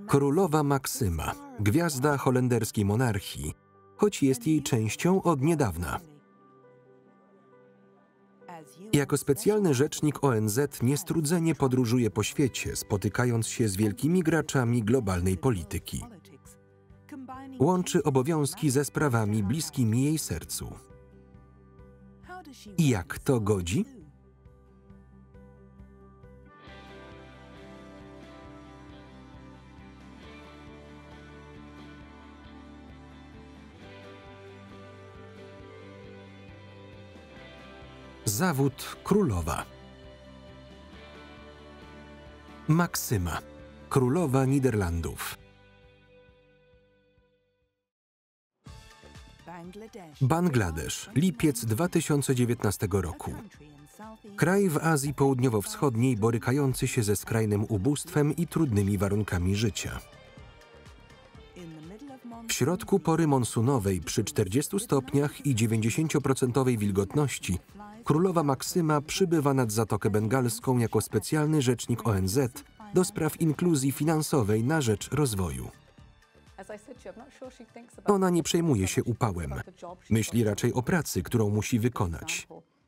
Królowa Maksyma, gwiazda holenderskiej monarchii, choć jest jej częścią od niedawna. Jako specjalny rzecznik ONZ niestrudzenie podróżuje po świecie, spotykając się z wielkimi graczami globalnej polityki. Łączy obowiązki ze sprawami bliskimi jej sercu. I jak to godzi? Zawód królowa. Maksyma, królowa Niderlandów. Bangladesz, lipiec 2019 roku. Kraj w Azji Południowo-Wschodniej borykający się ze skrajnym ubóstwem i trudnymi warunkami życia. W środku pory monsunowej przy 40 stopniach i 90% wilgotności królowa Maksyma przybywa nad Zatokę Bengalską jako specjalny rzecznik ONZ do spraw inkluzji finansowej na rzecz rozwoju. Ona nie przejmuje się upałem. Myśli raczej o pracy, którą musi wykonać.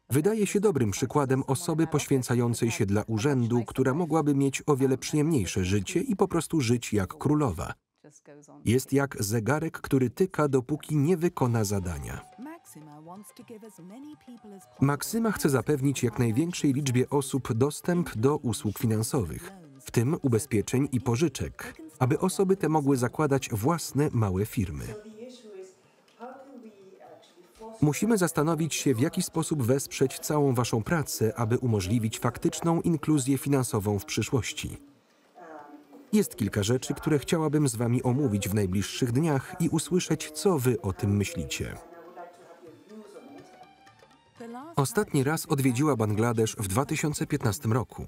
Wydaje się dobrym przykładem osoby poświęcającej się dla urzędu, która mogłaby mieć o wiele przyjemniejsze życie i po prostu żyć jak królowa. Jest jak zegarek, który tyka, dopóki nie wykona zadania. Maksyma chce zapewnić jak największej liczbie osób dostęp do usług finansowych, w tym ubezpieczeń i pożyczek, aby osoby te mogły zakładać własne małe firmy. Musimy zastanowić się, w jaki sposób wesprzeć całą waszą pracę, aby umożliwić faktyczną inkluzję finansową w przyszłości. Jest kilka rzeczy, które chciałabym z wami omówić w najbliższych dniach i usłyszeć, co wy o tym myślicie. Ostatni raz odwiedziła Bangladesz w 2015 roku.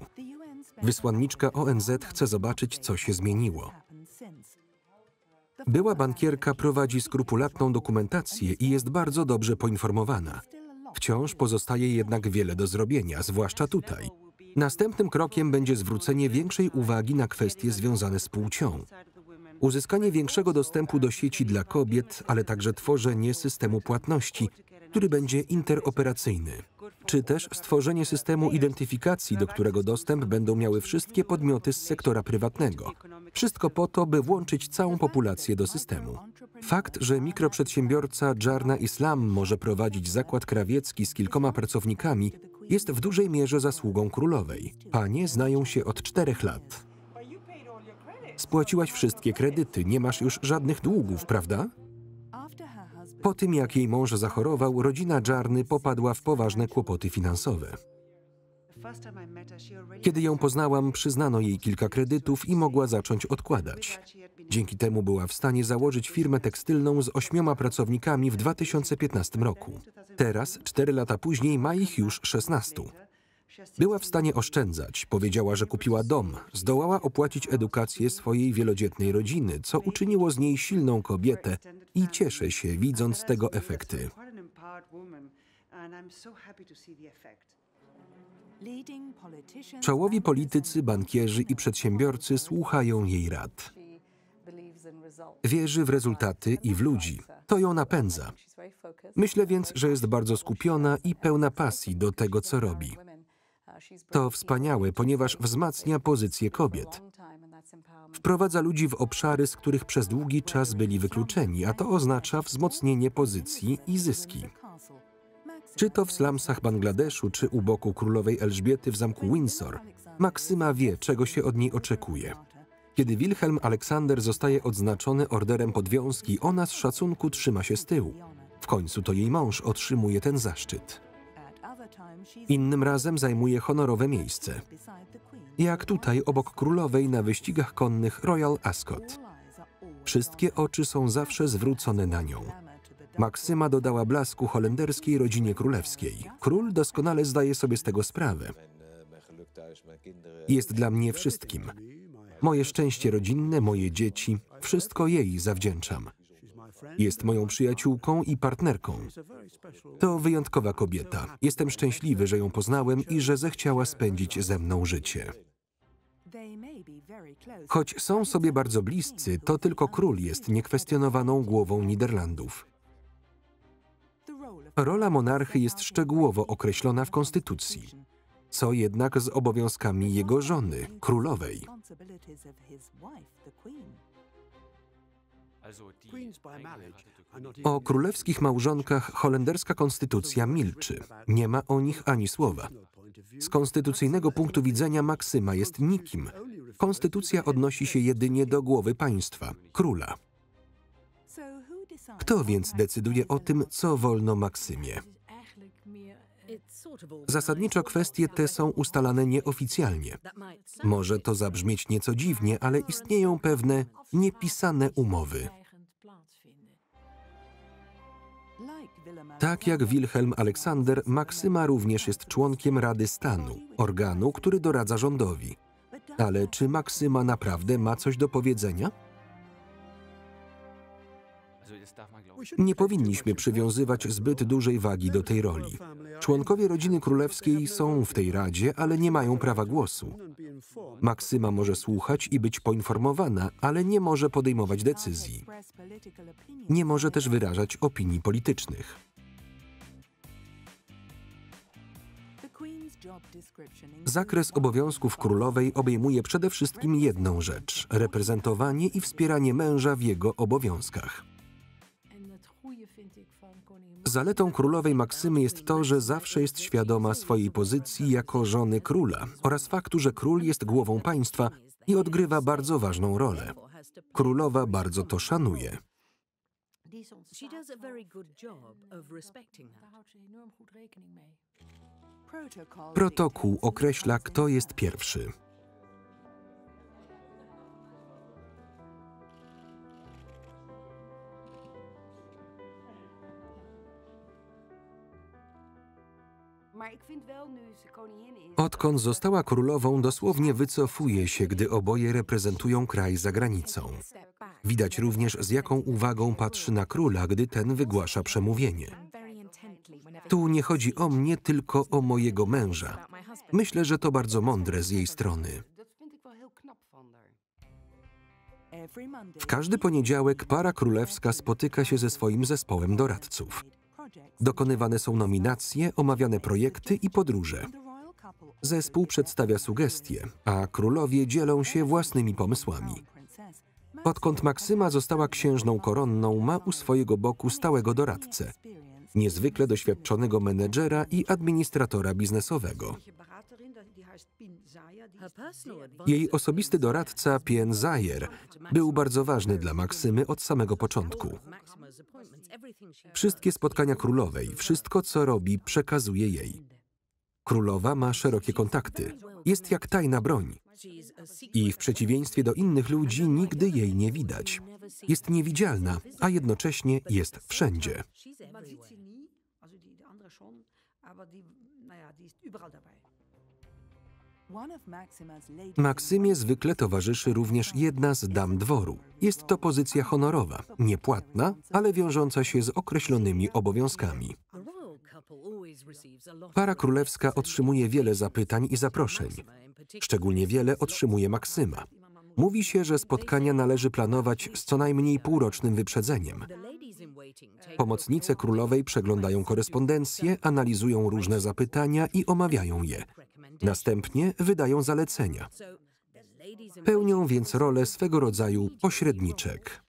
Wysłanniczka ONZ chce zobaczyć, co się zmieniło. Była bankierka prowadzi skrupulatną dokumentację i jest bardzo dobrze poinformowana. Wciąż pozostaje jednak wiele do zrobienia, zwłaszcza tutaj. Następnym krokiem będzie zwrócenie większej uwagi na kwestie związane z płcią. Uzyskanie większego dostępu do sieci dla kobiet, ale także tworzenie systemu płatności, który będzie interoperacyjny. Czy też stworzenie systemu identyfikacji, do którego dostęp będą miały wszystkie podmioty z sektora prywatnego. Wszystko po to, by włączyć całą populację do systemu. Fakt, że mikroprzedsiębiorca Jarna Islam może prowadzić zakład krawiecki z kilkoma pracownikami, jest w dużej mierze zasługą królowej. Panie znają się od 4 lat. Spłaciłaś wszystkie kredyty, nie masz już żadnych długów, prawda? Po tym, jak jej mąż zachorował, rodzina Jarny popadła w poważne kłopoty finansowe. Kiedy ją poznałam, przyznano jej kilka kredytów i mogła zacząć odkładać. Dzięki temu była w stanie założyć firmę tekstylną z 8 pracownikami w 2015 roku. Teraz, 4 lata później, ma ich już 16. Była w stanie oszczędzać, powiedziała, że kupiła dom, zdołała opłacić edukację swojej wielodzietnej rodziny, co uczyniło z niej silną kobietę i cieszę się, widząc tego efekty. Czołowi politycy, bankierzy i przedsiębiorcy słuchają jej rad. Wierzy w rezultaty i w ludzi. To ją napędza. Myślę więc, że jest bardzo skupiona i pełna pasji do tego, co robi. To wspaniałe, ponieważ wzmacnia pozycję kobiet. Wprowadza ludzi w obszary, z których przez długi czas byli wykluczeni, a to oznacza wzmocnienie pozycji i zyski. Czy to w slumsach Bangladeszu, czy u boku królowej Elżbiety w zamku Windsor, Maksyma wie, czego się od niej oczekuje. Kiedy Wilhelm Aleksander zostaje odznaczony orderem Podwiązki, ona z szacunku trzyma się z tyłu. W końcu to jej mąż otrzymuje ten zaszczyt. Innym razem zajmuje honorowe miejsce. Jak tutaj obok królowej na wyścigach konnych Royal Ascot. Wszystkie oczy są zawsze zwrócone na nią. Maksyma dodała blasku holenderskiej rodzinie królewskiej. Król doskonale zdaje sobie z tego sprawę. Jest dla mnie wszystkim. Moje szczęście rodzinne, moje dzieci, wszystko jej zawdzięczam. Jest moją przyjaciółką i partnerką. To wyjątkowa kobieta. Jestem szczęśliwy, że ją poznałem i że zechciała spędzić ze mną życie. Choć są sobie bardzo bliscy, to tylko król jest niekwestionowaną głową Niderlandów. Rola monarchy jest szczegółowo określona w konstytucji. Co jednak z obowiązkami jego żony, królowej? O królewskich małżonkach holenderska konstytucja milczy. Nie ma o nich ani słowa. Z konstytucyjnego punktu widzenia Maksyma jest nikim. Konstytucja odnosi się jedynie do głowy państwa, króla. Kto więc decyduje o tym, co wolno Maksymie? Zasadniczo kwestie te są ustalane nieoficjalnie. Może to zabrzmieć nieco dziwnie, ale istnieją pewne niepisane umowy. Tak jak Wilhelm Aleksander, Maksyma również jest członkiem Rady Stanu, organu, który doradza rządowi. Ale czy Maksyma naprawdę ma coś do powiedzenia? Nie powinniśmy przywiązywać zbyt dużej wagi do tej roli. Członkowie rodziny królewskiej są w tej radzie, ale nie mają prawa głosu. Maksyma może słuchać i być poinformowana, ale nie może podejmować decyzji. Nie może też wyrażać opinii politycznych. Zakres obowiązków królowej obejmuje przede wszystkim jedną rzecz – reprezentowanie i wspieranie męża w jego obowiązkach. Zaletą królowej Maksymy jest to, że zawsze jest świadoma swojej pozycji jako żony króla oraz faktu, że król jest głową państwa i odgrywa bardzo ważną rolę. Królowa bardzo to szanuje. Protokół określa, kto jest pierwszy. Odkąd została królową, dosłownie wycofuje się, gdy oboje reprezentują kraj za granicą. Widać również, z jaką uwagą patrzy na króla, gdy ten wygłasza przemówienie. Tu nie chodzi o mnie, tylko o mojego męża. Myślę, że to bardzo mądre z jej strony. W każdy poniedziałek para królewska spotyka się ze swoim zespołem doradców. Dokonywane są nominacje, omawiane projekty i podróże. Zespół przedstawia sugestie, a królowie dzielą się własnymi pomysłami. Odkąd Maksyma została księżną koronną, ma u swojego boku stałego doradcę, niezwykle doświadczonego menedżera i administratora biznesowego. Jej osobisty doradca, Pien Zajer, był bardzo ważny dla Maksymy od samego początku. Wszystkie spotkania królowej, wszystko co robi, przekazuje jej. Królowa ma szerokie kontakty, jest jak tajna broń. I w przeciwieństwie do innych ludzi nigdy jej nie widać. Jest niewidzialna, a jednocześnie jest wszędzie. Maksymie zwykle towarzyszy również jedna z dam dworu. Jest to pozycja honorowa, niepłatna, ale wiążąca się z określonymi obowiązkami. Para królewska otrzymuje wiele zapytań i zaproszeń. Szczególnie wiele otrzymuje Maksyma. Mówi się, że spotkania należy planować z co najmniej półrocznym wyprzedzeniem. Pomocnice królowej przeglądają korespondencję, analizują różne zapytania i omawiają je. Następnie wydają zalecenia. Pełnią więc rolę swego rodzaju pośredniczek.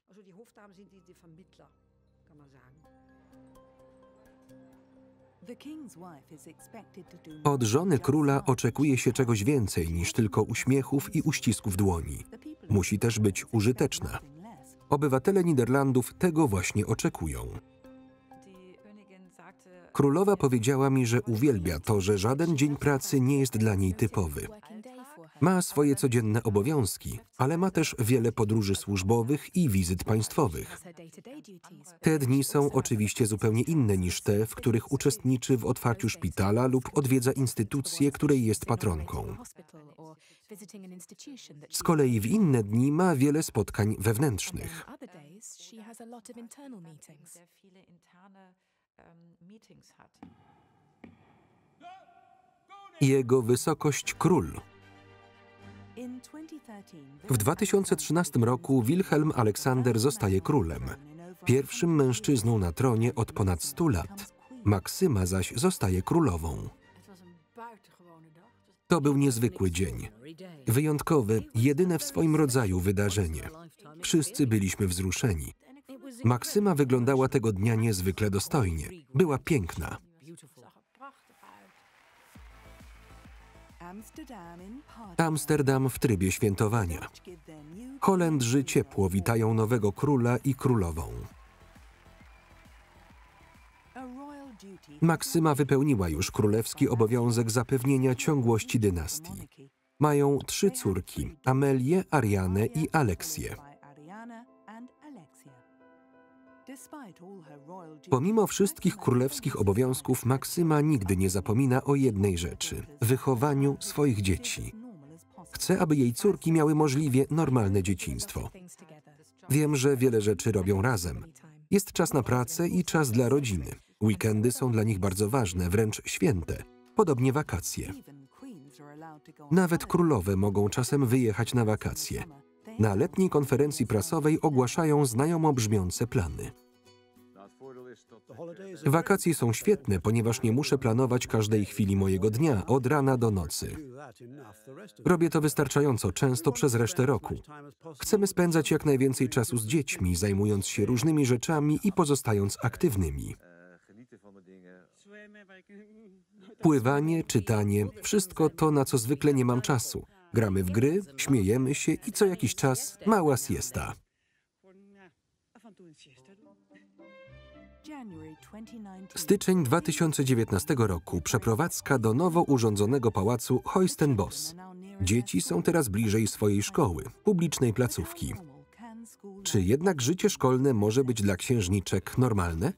Od żony króla oczekuje się czegoś więcej niż tylko uśmiechów i uścisków dłoni. Musi też być użyteczna. Obywatele Niderlandów tego właśnie oczekują. Królowa powiedziała mi, że uwielbia to, że żaden dzień pracy nie jest dla niej typowy. Ma swoje codzienne obowiązki, ale ma też wiele podróży służbowych i wizyt państwowych. Te dni są oczywiście zupełnie inne niż te, w których uczestniczy w otwarciu szpitala lub odwiedza instytucję, której jest patronką. Z kolei w inne dni ma wiele spotkań wewnętrznych. Jego Wysokość Król. W 2013 roku Wilhelm Aleksander zostaje królem, pierwszym mężczyzną na tronie od ponad 100 lat. Maksyma zaś zostaje królową. To był niezwykły dzień. Wyjątkowe, jedyne w swoim rodzaju wydarzenie. Wszyscy byliśmy wzruszeni. Maksyma wyglądała tego dnia niezwykle dostojnie. Była piękna. Amsterdam w trybie świętowania. Holendrzy ciepło witają nowego króla i królową. Maksyma wypełniła już królewski obowiązek zapewnienia ciągłości dynastii. Mają 3 córki: Amelię, Arianę i Aleksję. Pomimo wszystkich królewskich obowiązków, Maksyma nigdy nie zapomina o jednej rzeczy – wychowaniu swoich dzieci. Chce, aby jej córki miały możliwie normalne dzieciństwo. Wiem, że wiele rzeczy robią razem. Jest czas na pracę i czas dla rodziny. Weekendy są dla nich bardzo ważne, wręcz święte. Podobnie wakacje. Nawet królowe mogą czasem wyjechać na wakacje. Na letniej konferencji prasowej ogłaszają znajomo brzmiące plany. Wakacje są świetne, ponieważ nie muszę planować każdej chwili mojego dnia, od rana do nocy. Robię to wystarczająco często przez resztę roku. Chcemy spędzać jak najwięcej czasu z dziećmi, zajmując się różnymi rzeczami i pozostając aktywnymi. Pływanie, czytanie, wszystko to, na co zwykle nie mam czasu. Gramy w gry, śmiejemy się i co jakiś czas mała siesta. Styczeń 2019 roku. Przeprowadzka do nowo urządzonego pałacu Huis-ten-Bosch. Dzieci są teraz bliżej swojej szkoły, publicznej placówki. Czy jednak życie szkolne może być dla księżniczek normalne?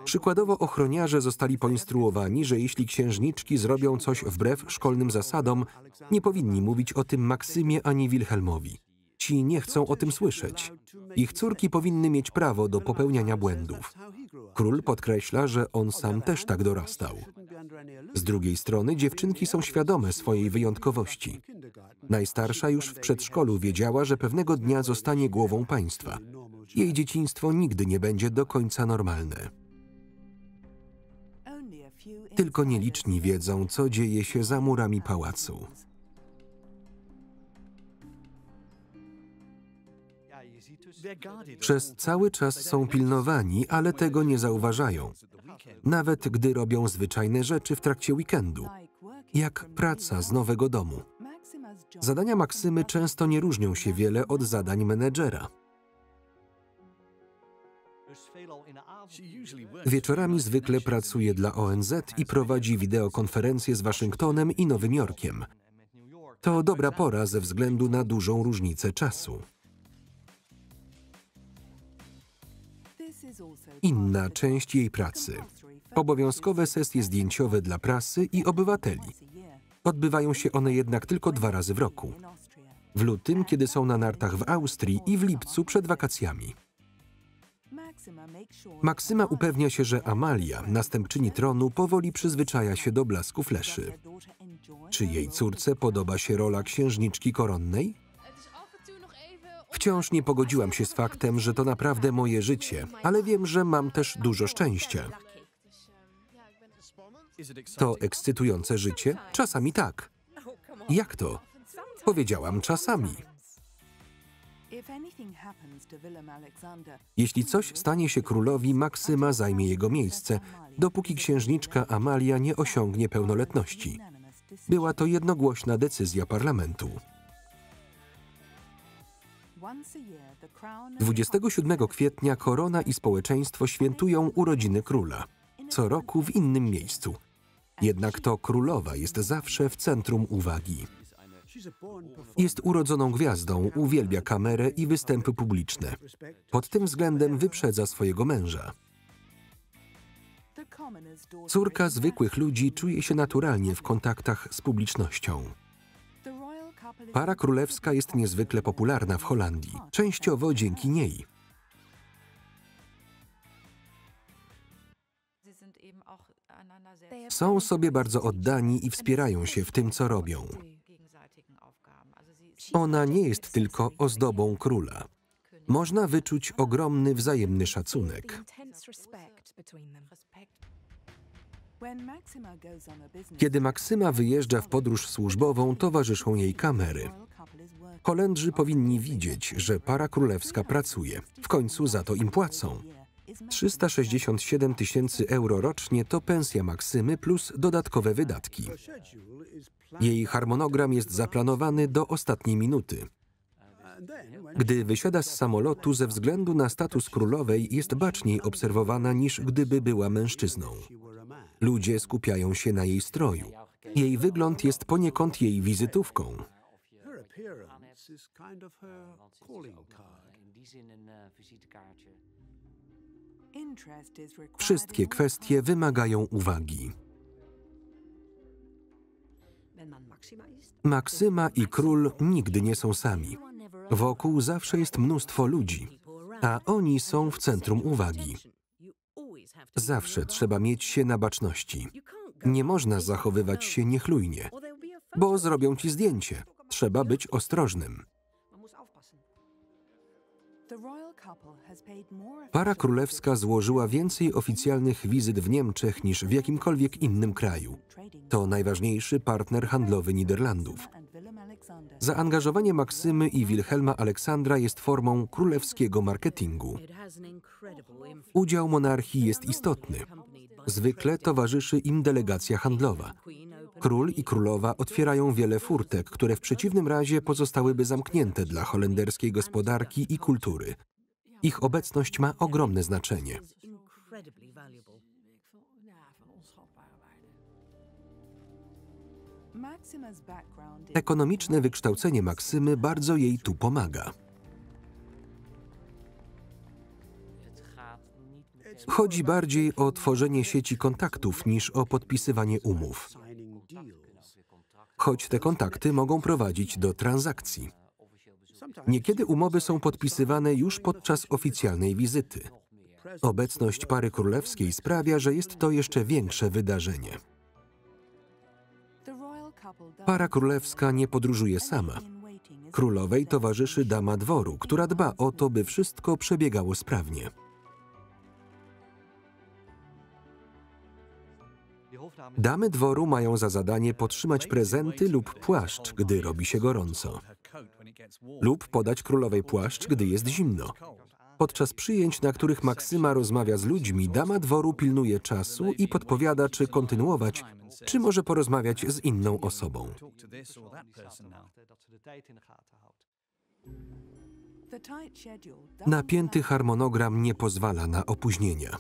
Przykładowo ochroniarze zostali poinstruowani, że jeśli księżniczki zrobią coś wbrew szkolnym zasadom, nie powinni mówić o tym Maksymie ani Wilhelmowi. Ci nie chcą o tym słyszeć. Ich córki powinny mieć prawo do popełniania błędów. Król podkreśla, że on sam też tak dorastał. Z drugiej strony dziewczynki są świadome swojej wyjątkowości. Najstarsza już w przedszkolu wiedziała, że pewnego dnia zostanie głową państwa. Jej dzieciństwo nigdy nie będzie do końca normalne. Tylko nieliczni wiedzą, co dzieje się za murami pałacu. Przez cały czas są pilnowani, ale tego nie zauważają. Nawet gdy robią zwyczajne rzeczy w trakcie weekendu, jak praca z nowego domu. Zadania Maksymy często nie różnią się wiele od zadań menedżera. Wieczorami zwykle pracuje dla ONZ i prowadzi wideokonferencje z Waszyngtonem i Nowym Jorkiem. To dobra pora ze względu na dużą różnicę czasu. Inna część jej pracy. Obowiązkowe sesje zdjęciowe dla prasy i obywateli. Odbywają się one jednak tylko 2 razy w roku. W lutym, kiedy są na nartach w Austrii, i w lipcu przed wakacjami. Maksyma upewnia się, że Amalia, następczyni tronu, powoli przyzwyczaja się do blasku fleszy. Czy jej córce podoba się rola księżniczki koronnej? Wciąż nie pogodziłam się z faktem, że to naprawdę moje życie, ale wiem, że mam też dużo szczęścia. To ekscytujące życie? Czasami tak. Jak to? Powiedziałam czasami. Jeśli coś stanie się królowi, Maksyma zajmie jego miejsce, dopóki księżniczka Amalia nie osiągnie pełnoletności. Była to jednogłośna decyzja parlamentu. 27 kwietnia korona i społeczeństwo świętują urodziny króla. Co roku w innym miejscu. Jednak to królowa jest zawsze w centrum uwagi. Jest urodzoną gwiazdą, uwielbia kamerę i występy publiczne. Pod tym względem wyprzedza swojego męża. Córka zwykłych ludzi czuje się naturalnie w kontaktach z publicznością. Para królewska jest niezwykle popularna w Holandii, częściowo dzięki niej. Są sobie bardzo oddani i wspierają się w tym, co robią. Ona nie jest tylko ozdobą króla. Można wyczuć ogromny wzajemny szacunek. Kiedy Maksyma wyjeżdża w podróż służbową, towarzyszą jej kamery. Holendrzy powinni widzieć, że para królewska pracuje. W końcu za to im płacą. 367 000 euro rocznie to pensja Maksymy plus dodatkowe wydatki. Jej harmonogram jest zaplanowany do ostatniej minuty. Gdy wysiada z samolotu, ze względu na status królowej jest baczniej obserwowana niż gdyby była mężczyzną. Ludzie skupiają się na jej stroju. Jej wygląd jest poniekąd jej wizytówką. Wszystkie kwestie wymagają uwagi. Maksyma i król nigdy nie są sami. Wokół zawsze jest mnóstwo ludzi, a oni są w centrum uwagi. Zawsze trzeba mieć się na baczności. Nie można zachowywać się niechlujnie, bo zrobią ci zdjęcie. Trzeba być ostrożnym. Para królewska złożyła więcej oficjalnych wizyt w Niemczech niż w jakimkolwiek innym kraju. To najważniejszy partner handlowy Niderlandów. Zaangażowanie Maksymy i Wilhelma Aleksandra jest formą królewskiego marketingu. Udział monarchii jest istotny. Zwykle towarzyszy im delegacja handlowa. Król i królowa otwierają wiele furtek, które w przeciwnym razie pozostałyby zamknięte dla holenderskiej gospodarki i kultury. Ich obecność ma ogromne znaczenie. Ekonomiczne wykształcenie Maksymy bardzo jej tu pomaga. Chodzi bardziej o tworzenie sieci kontaktów niż o podpisywanie umów. Choć te kontakty mogą prowadzić do transakcji. Niekiedy umowy są podpisywane już podczas oficjalnej wizyty. Obecność pary królewskiej sprawia, że jest to jeszcze większe wydarzenie. Para królewska nie podróżuje sama. Królowej towarzyszy dama dworu, która dba o to, by wszystko przebiegało sprawnie. Damy dworu mają za zadanie podtrzymać prezenty lub płaszcz, gdy robi się gorąco. Lub podać królowej płaszcz, gdy jest zimno. Podczas przyjęć, na których Maksyma rozmawia z ludźmi, dama dworu pilnuje czasu i podpowiada, czy kontynuować, czy może porozmawiać z inną osobą. Napięty harmonogram nie pozwala na opóźnienia.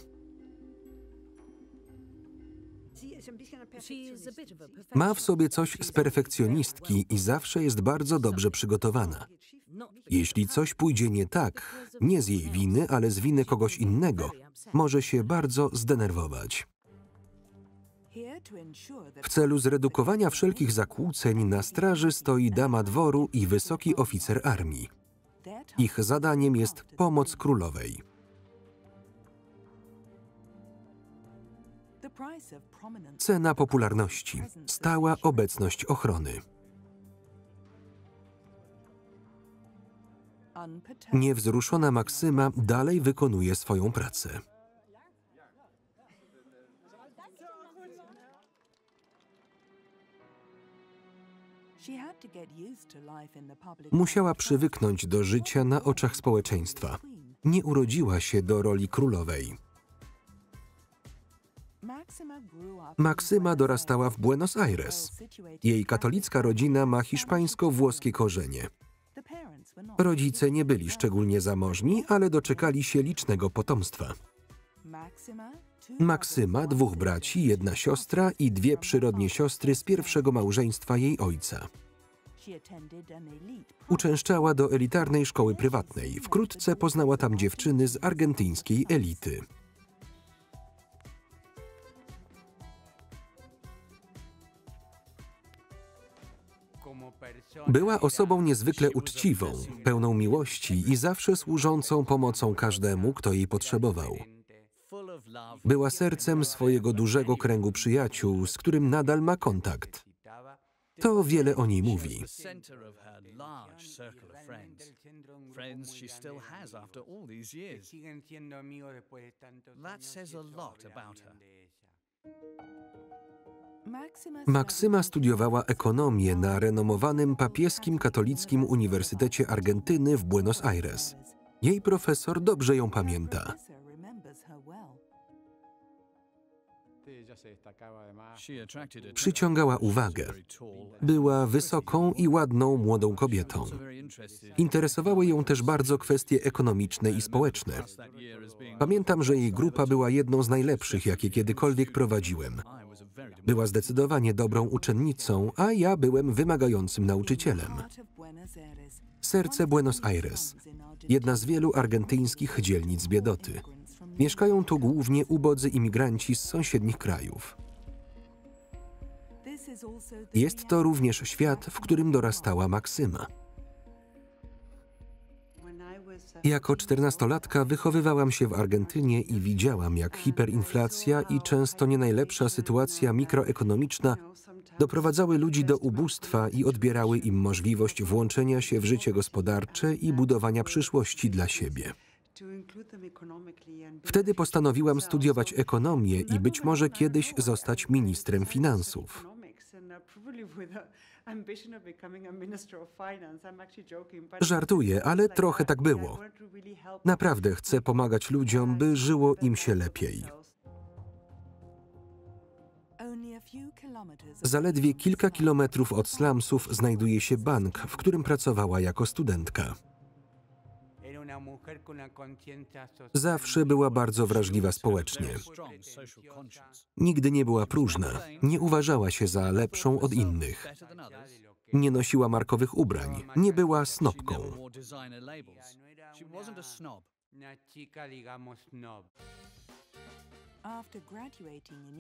Ma w sobie coś z perfekcjonistki i zawsze jest bardzo dobrze przygotowana. Jeśli coś pójdzie nie tak, nie z jej winy, ale z winy kogoś innego, może się bardzo zdenerwować. W celu zredukowania wszelkich zakłóceń na straży stoi dama dworu i wysoki oficer armii. Ich zadaniem jest pomoc królowej. Cena popularności, stała obecność ochrony. Niewzruszona Maksyma dalej wykonuje swoją pracę. Musiała przywyknąć do życia na oczach społeczeństwa. Nie urodziła się do roli królowej. Maksyma dorastała w Buenos Aires. Jej katolicka rodzina ma hiszpańsko-włoskie korzenie. Rodzice nie byli szczególnie zamożni, ale doczekali się licznego potomstwa. Maksyma, 2 braci, 1 siostra i 2 przyrodnie siostry z pierwszego małżeństwa jej ojca. Uczęszczała do elitarnej szkoły prywatnej. Wkrótce poznała tam dziewczyny z argentyńskiej elity. Była osobą niezwykle uczciwą, pełną miłości i zawsze służącą pomocą każdemu, kto jej potrzebował. Była sercem swojego dużego kręgu przyjaciół, z którym nadal ma kontakt. To wiele o niej mówi. Maksyma studiowała ekonomię na renomowanym papieskim katolickim Uniwersytecie Argentyny w Buenos Aires. Jej profesor dobrze ją pamięta. Przyciągała uwagę. Była wysoką i ładną młodą kobietą. Interesowały ją też bardzo kwestie ekonomiczne i społeczne. Pamiętam, że jej grupa była jedną z najlepszych, jakie kiedykolwiek prowadziłem. Była zdecydowanie dobrą uczennicą, a ja byłem wymagającym nauczycielem. Serce Buenos Aires. Jedna z wielu argentyńskich dzielnic biedoty. Mieszkają tu głównie ubodzy imigranci z sąsiednich krajów. Jest to również świat, w którym dorastała Maksyma. Jako 14-latka wychowywałam się w Argentynie i widziałam, jak hiperinflacja i często nie najlepsza sytuacja mikroekonomiczna doprowadzały ludzi do ubóstwa i odbierały im możliwość włączenia się w życie gospodarcze i budowania przyszłości dla siebie. Wtedy postanowiłam studiować ekonomię i być może kiedyś zostać ministrem finansów. Żartuję, ale trochę tak było. Naprawdę chcę pomagać ludziom, by żyło im się lepiej. Zaledwie kilka kilometrów od slumsów znajduje się bank, w którym pracowała jako studentka. Zawsze była bardzo wrażliwa społecznie. Nigdy nie była próżna, nie uważała się za lepszą od innych. Nie nosiła markowych ubrań, nie była snobką.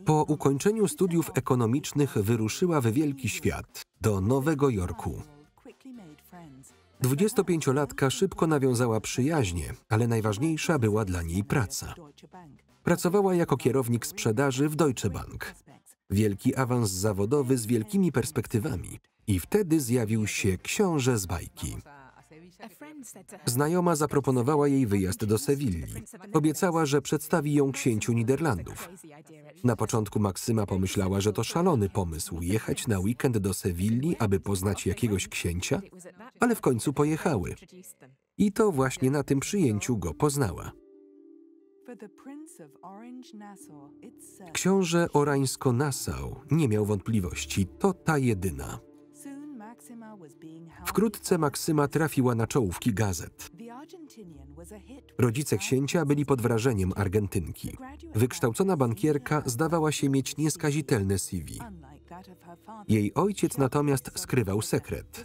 Po ukończeniu studiów ekonomicznych wyruszyła w wielki świat, do Nowego Jorku. 25-latka szybko nawiązała przyjaźnie, ale najważniejsza była dla niej praca. Pracowała jako kierownik sprzedaży w Deutsche Bank. Wielki awans zawodowy z wielkimi perspektywami. I wtedy zjawił się książę z bajki. Znajoma zaproponowała jej wyjazd do Sewilli. Obiecała, że przedstawi ją księciu Niderlandów. Na początku Maksyma pomyślała, że to szalony pomysł jechać na weekend do Sewilli, aby poznać jakiegoś księcia, ale w końcu pojechały. I to właśnie na tym przyjęciu go poznała. Książę Orańsko-Nassau nie miał wątpliwości, to ta jedyna. Wkrótce Maksyma trafiła na czołówki gazet. Rodzice księcia byli pod wrażeniem Argentynki. Wykształcona bankierka zdawała się mieć nieskazitelne CV. Jej ojciec natomiast skrywał sekret.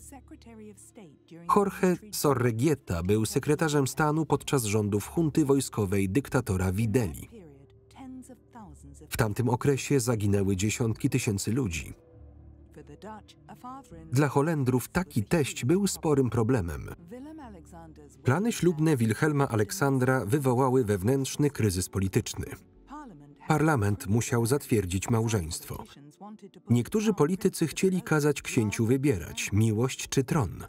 Jorge Sorreguieta był sekretarzem stanu podczas rządów junty wojskowej dyktatora Videli. W tamtym okresie zaginęły dziesiątki tysięcy ludzi. Dla Holendrów taki teść był sporym problemem. Plany ślubne Wilhelma Aleksandra wywołały wewnętrzny kryzys polityczny. Parlament musiał zatwierdzić małżeństwo. Niektórzy politycy chcieli kazać księciu wybierać miłość czy tron.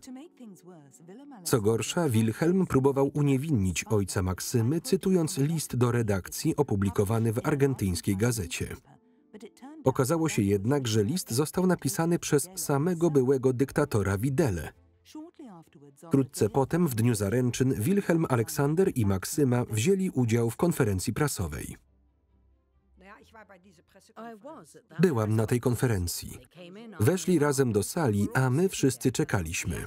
Co gorsza, Wilhelm próbował uniewinnić ojca Maksymy, cytując list do redakcji opublikowany w argentyńskiej gazecie. Okazało się jednak, że list został napisany przez samego byłego dyktatora Videle. Wkrótce potem, w dniu zaręczyn, Wilhelm Aleksander i Maksyma wzięli udział w konferencji prasowej. Byłam na tej konferencji. Weszli razem do sali, a my wszyscy czekaliśmy.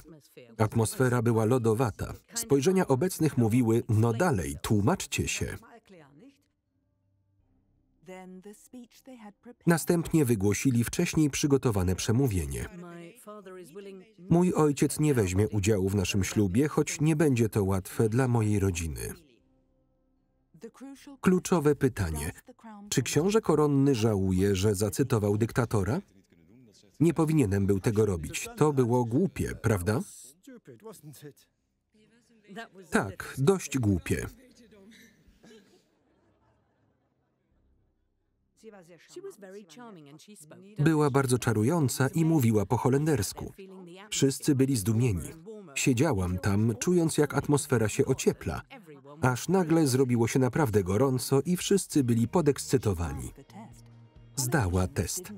Atmosfera była lodowata. Spojrzenia obecnych mówiły, no dalej, tłumaczcie się. Następnie wygłosili wcześniej przygotowane przemówienie. Mój ojciec nie weźmie udziału w naszym ślubie, choć nie będzie to łatwe dla mojej rodziny. Kluczowe pytanie. Czy książę koronny żałuje, że zacytował dyktatora? Nie powinienem był tego robić. To było głupie, prawda? Tak, dość głupie. Była bardzo czarująca i mówiła po holendersku. Wszyscy byli zdumieni. Siedziałam tam, czując, jak atmosfera się ociepla, aż nagle zrobiło się naprawdę gorąco i wszyscy byli podekscytowani. Zdała test.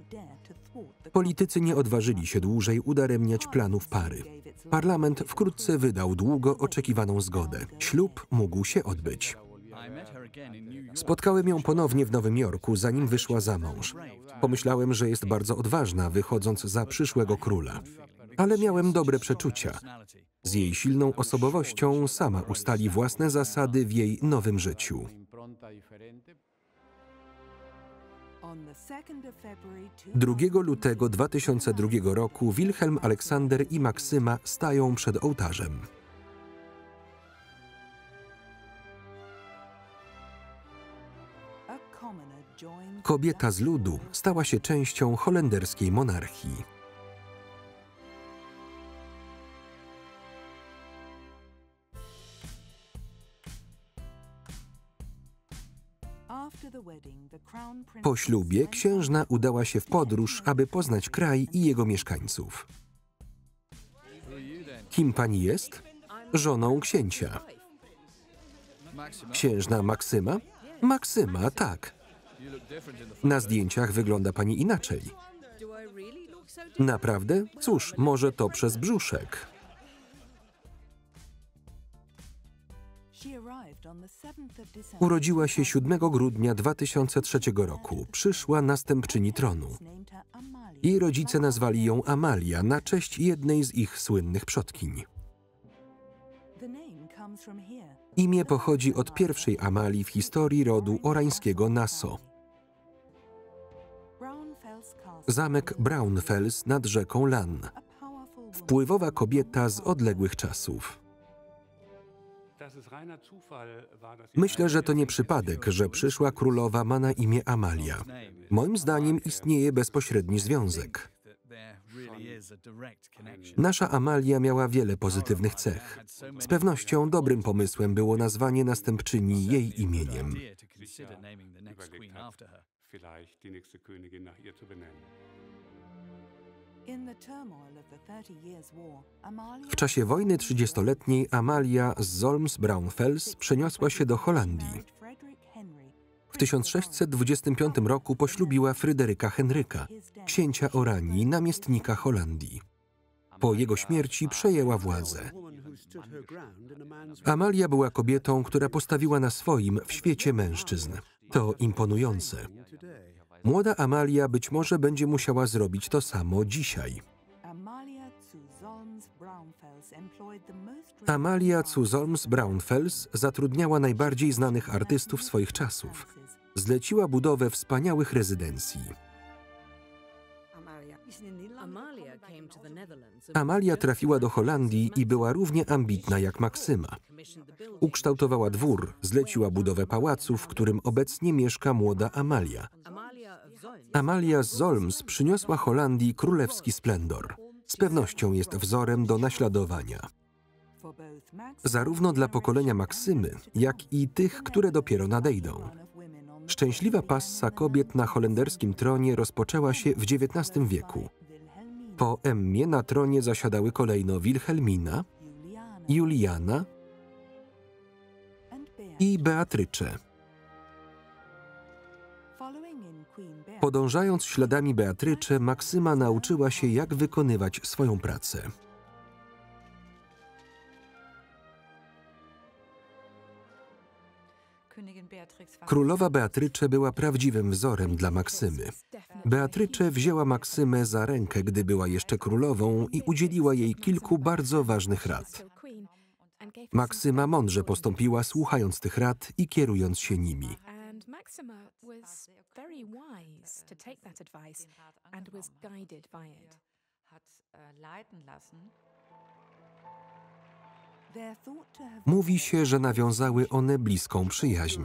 Politycy nie odważyli się dłużej udaremniać planów pary. Parlament wkrótce wydał długo oczekiwaną zgodę. Ślub mógł się odbyć. Spotkałem ją ponownie w Nowym Jorku, zanim wyszła za mąż. Pomyślałem, że jest bardzo odważna, wychodząc za przyszłego króla. Ale miałem dobre przeczucia. Z jej silną osobowością sama ustali własne zasady w jej nowym życiu. 2 lutego 2002 roku Wilhelm Aleksander i Maksyma stają przed ołtarzem. Kobieta z ludu stała się częścią holenderskiej monarchii. Po ślubie księżna udała się w podróż, aby poznać kraj i jego mieszkańców. Kim pani jest? Żoną księcia. Księżna Maksyma? Maksyma, tak. Na zdjęciach wygląda pani inaczej. Naprawdę? Cóż, może to przez brzuszek. Urodziła się 7 grudnia 2003 roku. Przyszła następczyni tronu. Jej rodzice nazwali ją Amalia na cześć jednej z ich słynnych przodkiń. Imię pochodzi od pierwszej Amalii w historii rodu orańskiego Nassau. Zamek Braunfels nad rzeką Lahn. Wpływowa kobieta z odległych czasów. Myślę, że to nie przypadek, że przyszła królowa ma na imię Amalia. Moim zdaniem istnieje bezpośredni związek. Nasza Amalia miała wiele pozytywnych cech. Z pewnością dobrym pomysłem było nazwanie następczyni jej imieniem. W czasie wojny 30-letniej Amalia z Solms-Braunfels przeniosła się do Holandii. W 1625 roku poślubiła Fryderyka Henryka, księcia Oranii, namiestnika Holandii. Po jego śmierci przejęła władzę. Amalia była kobietą, która postawiła na swoim w świecie mężczyzn. To imponujące. Młoda Amalia być może będzie musiała zrobić to samo dzisiaj. Amalia zu Solms-Braunfels zatrudniała najbardziej znanych artystów swoich czasów. Zleciła budowę wspaniałych rezydencji. Amalia trafiła do Holandii i była równie ambitna jak Maksyma. Ukształtowała dwór, zleciła budowę pałacu, w którym obecnie mieszka młoda Amalia. Amalia z Solms przyniosła Holandii królewski splendor. Z pewnością jest wzorem do naśladowania. Zarówno dla pokolenia Maksymy, jak i tych, które dopiero nadejdą. Szczęśliwa passa kobiet na holenderskim tronie rozpoczęła się w XIX wieku. Po Emmie na tronie zasiadały kolejno Wilhelmina, Juliana i Beatrycze. Podążając śladami Beatrycze, Maksyma nauczyła się, jak wykonywać swoją pracę. Królowa Beatrycze była prawdziwym wzorem dla Maksymy. Beatrycze wzięła Maksymę za rękę, gdy była jeszcze królową i udzieliła jej kilku bardzo ważnych rad. Maksyma mądrze postąpiła, słuchając tych rad i kierując się nimi. Mówi się, że nawiązały one bliską przyjaźń.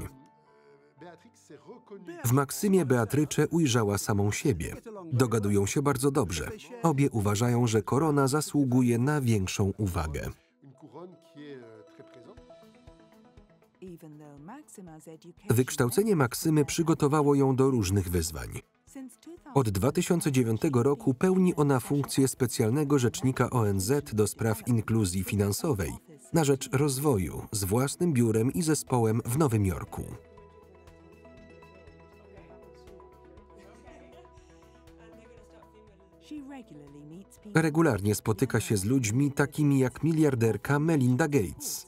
W Maksymie Beatrycze ujrzała samą siebie. Dogadują się bardzo dobrze. Obie uważają, że korona zasługuje na większą uwagę. Wykształcenie Maksymy przygotowało ją do różnych wyzwań. Od 2009 roku pełni ona funkcję specjalnego rzecznika ONZ do spraw inkluzji finansowej na rzecz rozwoju z własnym biurem i zespołem w Nowym Jorku. Regularnie spotyka się z ludźmi takimi jak miliarderka Melinda Gates.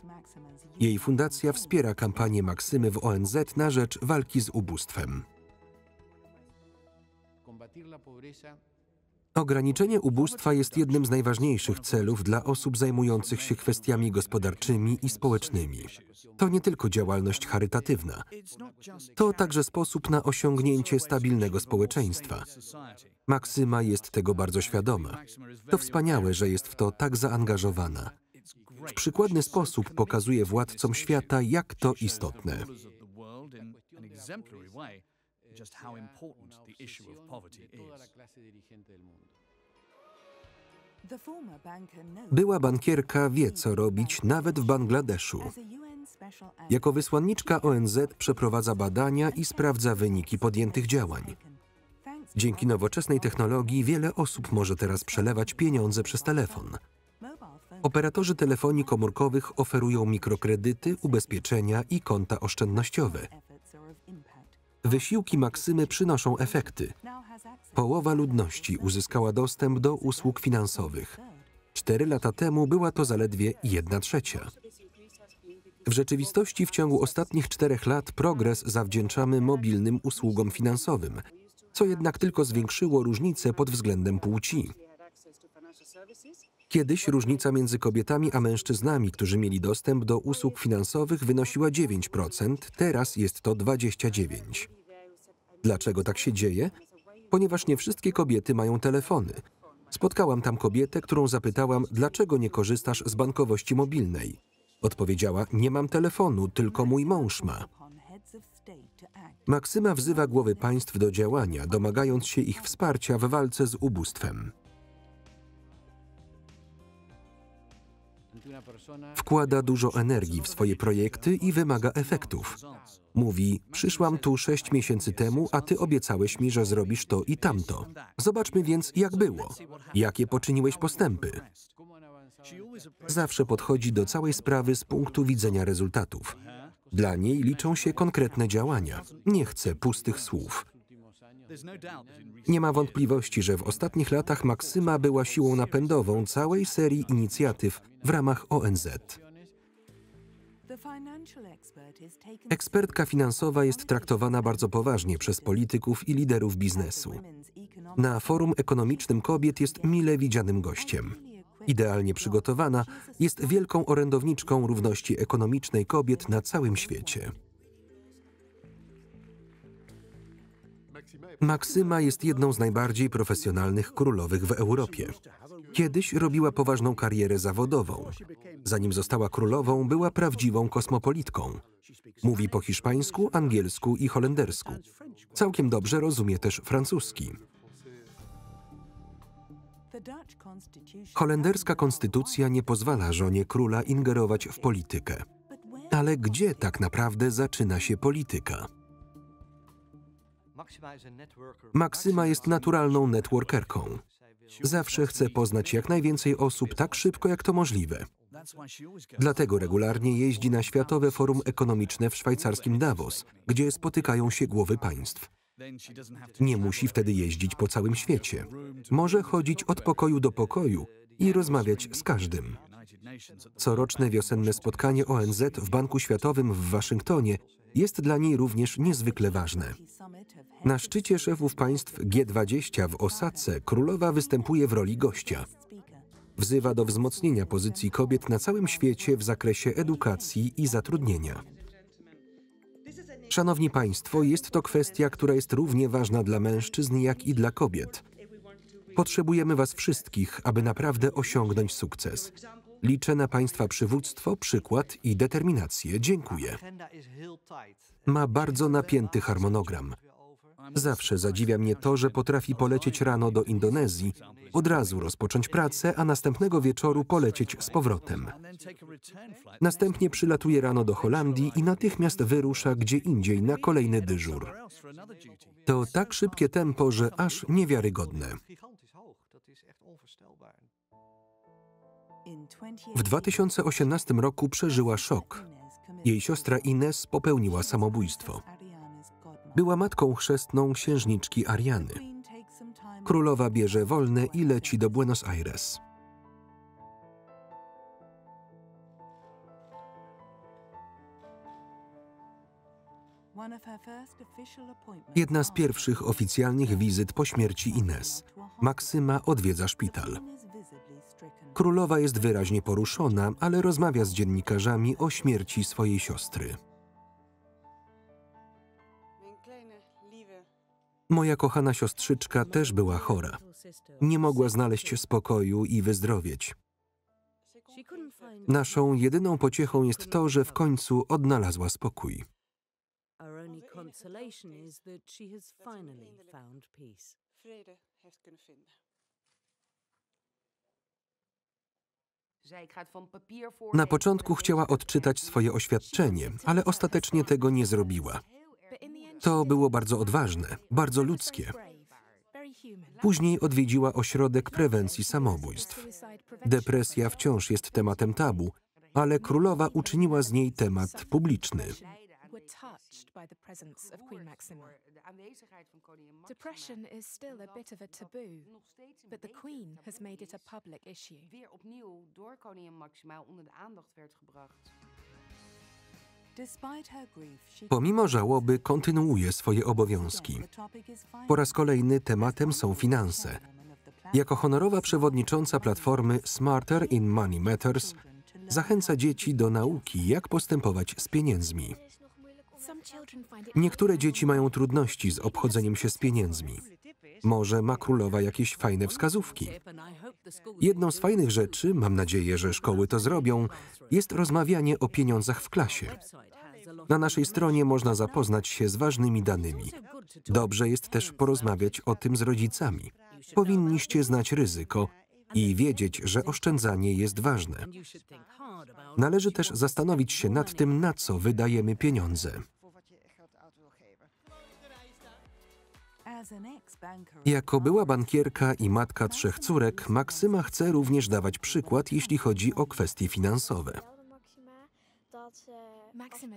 Jej fundacja wspiera kampanię Maksymy w ONZ na rzecz walki z ubóstwem. Ograniczenie ubóstwa jest jednym z najważniejszych celów dla osób zajmujących się kwestiami gospodarczymi i społecznymi. To nie tylko działalność charytatywna. To także sposób na osiągnięcie stabilnego społeczeństwa. Maksyma jest tego bardzo świadoma. To wspaniałe, że jest w to tak zaangażowana. W przykładny sposób pokazuje władcom świata, jak to istotne. Była bankierka wie, co robić nawet w Bangladeszu. Jako wysłanniczka ONZ przeprowadza badania i sprawdza wyniki podjętych działań. Dzięki nowoczesnej technologii wiele osób może teraz przelewać pieniądze przez telefon. Operatorzy telefonii komórkowych oferują mikrokredyty, ubezpieczenia i konta oszczędnościowe. Wysiłki Maksymy przynoszą efekty. Połowa ludności uzyskała dostęp do usług finansowych. 4 lata temu była to zaledwie 1/3. W rzeczywistości w ciągu ostatnich 4 lat progres zawdzięczamy mobilnym usługom finansowym, co jednak tylko zwiększyło różnice pod względem płci. Kiedyś różnica między kobietami a mężczyznami, którzy mieli dostęp do usług finansowych, wynosiła 9%, teraz jest to 29%. Dlaczego tak się dzieje? Ponieważ nie wszystkie kobiety mają telefony. Spotkałam tam kobietę, którą zapytałam, dlaczego nie korzystasz z bankowości mobilnej. Odpowiedziała, nie mam telefonu, tylko mój mąż ma. Maksyma wzywa głowy państw do działania, domagając się ich wsparcia w walce z ubóstwem. Wkłada dużo energii w swoje projekty i wymaga efektów. Mówi, przyszłam tu 6 miesięcy temu, a ty obiecałeś mi, że zrobisz to i tamto. Zobaczmy więc, jak było. Jakie poczyniłeś postępy? Zawsze podchodzi do całej sprawy z punktu widzenia rezultatów. Dla niej liczą się konkretne działania. Nie chce pustych słów. Nie ma wątpliwości, że w ostatnich latach Maksyma była siłą napędową całej serii inicjatyw w ramach ONZ. Ekspertka finansowa jest traktowana bardzo poważnie przez polityków i liderów biznesu. Na Forum Ekonomicznym Kobiet jest mile widzianym gościem. Idealnie przygotowana, jest wielką orędowniczką równości ekonomicznej kobiet na całym świecie. Maksyma jest jedną z najbardziej profesjonalnych królowych w Europie. Kiedyś robiła poważną karierę zawodową. Zanim została królową, była prawdziwą kosmopolitką. Mówi po hiszpańsku, angielsku i holendersku. Całkiem dobrze rozumie też francuski. Holenderska konstytucja nie pozwala żonie króla ingerować w politykę. Ale gdzie tak naprawdę zaczyna się polityka? Maksyma jest naturalną networkerką. Zawsze chce poznać jak najwięcej osób tak szybko, jak to możliwe. Dlatego regularnie jeździ na Światowe Forum Ekonomiczne w szwajcarskim Davos, gdzie spotykają się głowy państw. Nie musi wtedy jeździć po całym świecie. Może chodzić od pokoju do pokoju i rozmawiać z każdym. Coroczne wiosenne spotkanie ONZ w Banku Światowym w Waszyngtonie jest dla niej również niezwykle ważne. Na szczycie szefów państw G20 w Osace królowa występuje w roli gościa. Wzywa do wzmocnienia pozycji kobiet na całym świecie w zakresie edukacji i zatrudnienia. Szanowni Państwo, jest to kwestia, która jest równie ważna dla mężczyzn, jak i dla kobiet. Potrzebujemy Was wszystkich, aby naprawdę osiągnąć sukces. Liczę na Państwa przywództwo, przykład i determinację. Dziękuję. Ma bardzo napięty harmonogram. Zawsze zadziwia mnie to, że potrafi polecieć rano do Indonezji, od razu rozpocząć pracę, a następnego wieczoru polecieć z powrotem. Następnie przylatuje rano do Holandii i natychmiast wyrusza gdzie indziej na kolejny dyżur. To tak szybkie tempo, że aż niewiarygodne. W 2018 roku przeżyła szok. Jej siostra Ines popełniła samobójstwo. Była matką chrzestną księżniczki Ariany. Królowa bierze wolne i leci do Buenos Aires. Jedna z pierwszych oficjalnych wizyt po śmierci Ines. Maksyma odwiedza szpital. Królowa jest wyraźnie poruszona, ale rozmawia z dziennikarzami o śmierci swojej siostry. Moja kochana siostrzyczka też była chora. Nie mogła znaleźć spokoju i wyzdrowieć. Naszą jedyną pociechą jest to, że w końcu odnalazła spokój. Na początku chciała odczytać swoje oświadczenie, ale ostatecznie tego nie zrobiła. To było bardzo odważne, bardzo ludzkie. Później odwiedziła ośrodek prewencji samobójstw. Depresja wciąż jest tematem tabu, ale królowa uczyniła z niej temat publiczny. Depression is still a bit of a taboo, but the Queen has made it a public issue. Pomimo żałoby kontynuuje swoje obowiązki. Po raz kolejny tematem są finanse. Jako honorowa przewodnicząca platformy Smarter in Money Matters zachęca dzieci do nauki, jak postępować z pieniędzmi. Niektóre dzieci mają trudności z obchodzeniem się z pieniędzmi. Może ma królowa jakieś fajne wskazówki. Jedną z fajnych rzeczy, mam nadzieję, że szkoły to zrobią, jest rozmawianie o pieniądzach w klasie. Na naszej stronie można zapoznać się z ważnymi danymi. Dobrze jest też porozmawiać o tym z rodzicami. Powinniście znać ryzyko i wiedzieć, że oszczędzanie jest ważne. Należy też zastanowić się nad tym, na co wydajemy pieniądze. Jako była bankierka i matka 3 córek, Maksyma chce również dawać przykład, jeśli chodzi o kwestie finansowe.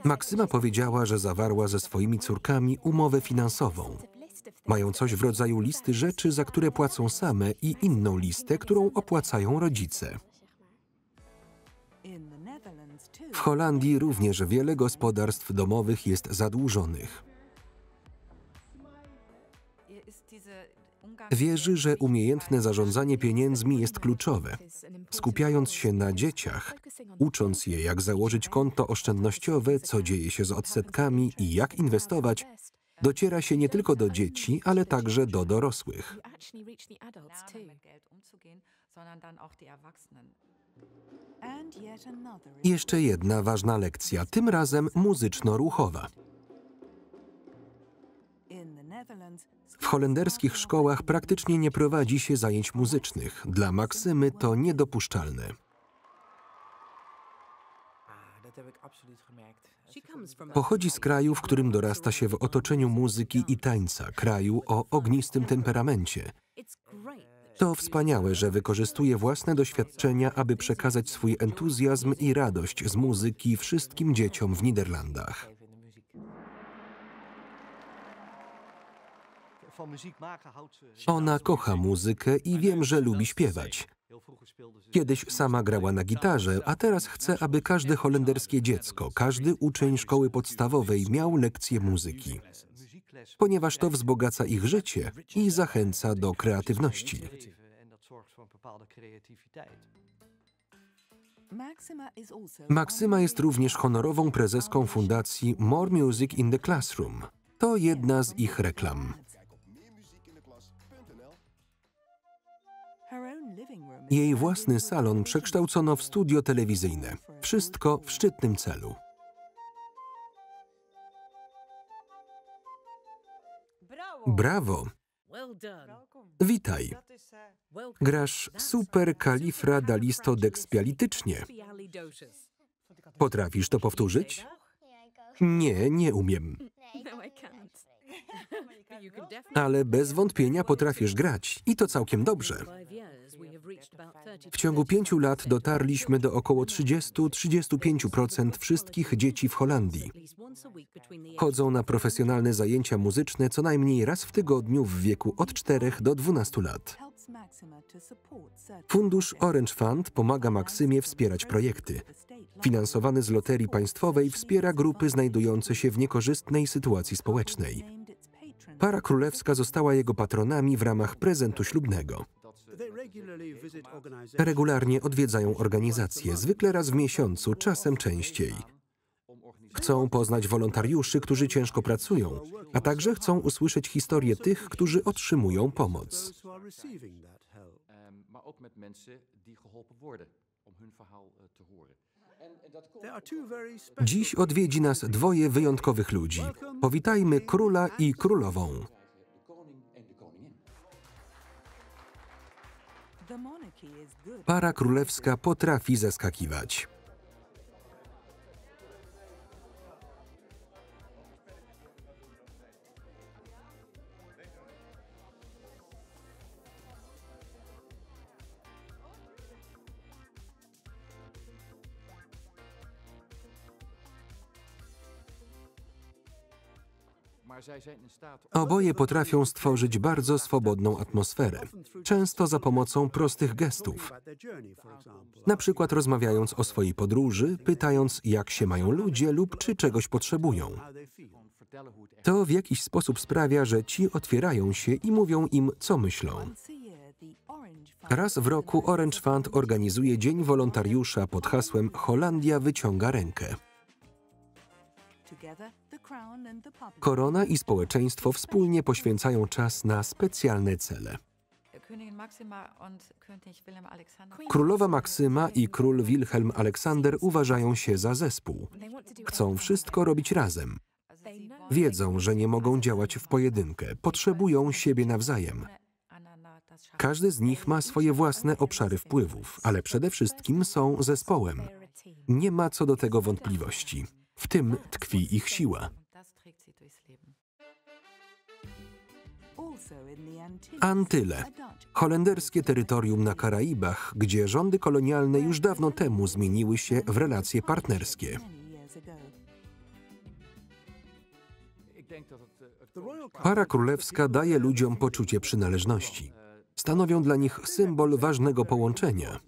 Maksyma powiedziała, że zawarła ze swoimi córkami umowę finansową. Mają coś w rodzaju listy rzeczy, za które płacą same i inną listę, którą opłacają rodzice. W Holandii również wiele gospodarstw domowych jest zadłużonych. Wierzy, że umiejętne zarządzanie pieniędzmi jest kluczowe. Skupiając się na dzieciach, ucząc je, jak założyć konto oszczędnościowe, co dzieje się z odsetkami i jak inwestować, dociera się nie tylko do dzieci, ale także do dorosłych. Jeszcze jedna ważna lekcja, tym razem muzyczno-ruchowa. W holenderskich szkołach praktycznie nie prowadzi się zajęć muzycznych. Dla Maksymy to niedopuszczalne. Pochodzi z kraju, w którym dorasta się w otoczeniu muzyki i tańca, kraju o ognistym temperamencie. To wspaniałe, że wykorzystuje własne doświadczenia, aby przekazać swój entuzjazm i radość z muzyki wszystkim dzieciom w Niderlandach. Ona kocha muzykę i wiem, że lubi śpiewać. Kiedyś sama grała na gitarze, a teraz chce, aby każde holenderskie dziecko, każdy uczeń szkoły podstawowej miał lekcję muzyki, ponieważ to wzbogaca ich życie i zachęca do kreatywności. Maksyma jest również honorową prezeską fundacji More Music in the Classroom. To jedna z ich reklam. Jej własny salon przekształcono w studio telewizyjne. Wszystko w szczytnym celu. Brawo! Witaj. Grasz superkalifradalistodekspialitycznie. Potrafisz to powtórzyć? Nie, nie umiem. No, I can't. Ale bez wątpienia potrafisz grać i to całkiem dobrze. W ciągu 5 lat dotarliśmy do około 30–35% wszystkich dzieci w Holandii. Chodzą na profesjonalne zajęcia muzyczne co najmniej raz w tygodniu w wieku od 4 do 12 lat. Fundusz Orange Fund pomaga Maksymie wspierać projekty. Finansowany z loterii państwowej wspiera grupy znajdujące się w niekorzystnej sytuacji społecznej. Para królewska została jego patronami w ramach prezentu ślubnego. Regularnie odwiedzają organizacje, zwykle raz w miesiącu, czasem częściej. Chcą poznać wolontariuszy, którzy ciężko pracują, a także chcą usłyszeć historię tych, którzy otrzymują pomoc. Dziś odwiedzi nas 2 wyjątkowych ludzi. Powitajmy króla i królową. Para królewska potrafi zaskakiwać. Oboje potrafią stworzyć bardzo swobodną atmosferę, często za pomocą prostych gestów. Na przykład rozmawiając o swojej podróży, pytając, jak się mają ludzie lub czy czegoś potrzebują. To w jakiś sposób sprawia, że ci otwierają się i mówią im, co myślą. Raz w roku Orange Fund organizuje Dzień Wolontariusza pod hasłem Holandia wyciąga rękę. Korona i społeczeństwo wspólnie poświęcają czas na specjalne cele. Królowa Maksyma i król Wilhelm Aleksander uważają się za zespół. Chcą wszystko robić razem. Wiedzą, że nie mogą działać w pojedynkę, potrzebują siebie nawzajem. Każdy z nich ma swoje własne obszary wpływów, ale przede wszystkim są zespołem. Nie ma co do tego wątpliwości. W tym tkwi ich siła. Antyle. Holenderskie terytorium na Karaibach, gdzie rządy kolonialne już dawno temu zmieniły się w relacje partnerskie. Para królewska daje ludziom poczucie przynależności. Stanowią dla nich symbol ważnego połączenia.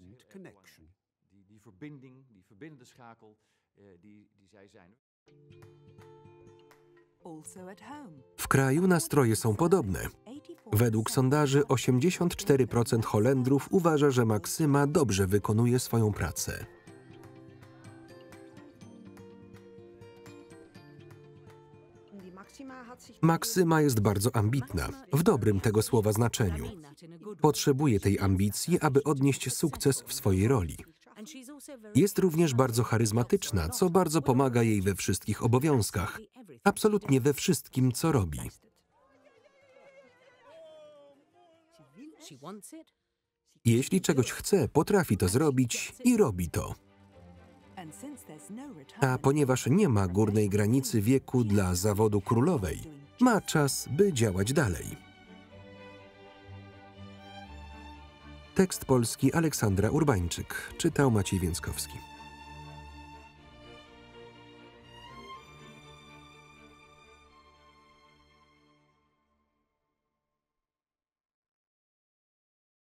W kraju nastroje są podobne. Według sondaży 84% Holendrów uważa, że Maksyma dobrze wykonuje swoją pracę. Maksyma jest bardzo ambitna, w dobrym tego słowa znaczeniu. Potrzebuje tej ambicji, aby odnieść sukces w swojej roli. Jest również bardzo charyzmatyczna, co bardzo pomaga jej we wszystkich obowiązkach, absolutnie we wszystkim, co robi. Jeśli czegoś chce, potrafi to zrobić i robi to. A ponieważ nie ma górnej granicy wieku dla zawodu królowej, ma czas, by działać dalej. Tekst polski Aleksandra Urbańczyk. Czytał Maciej Więckowski.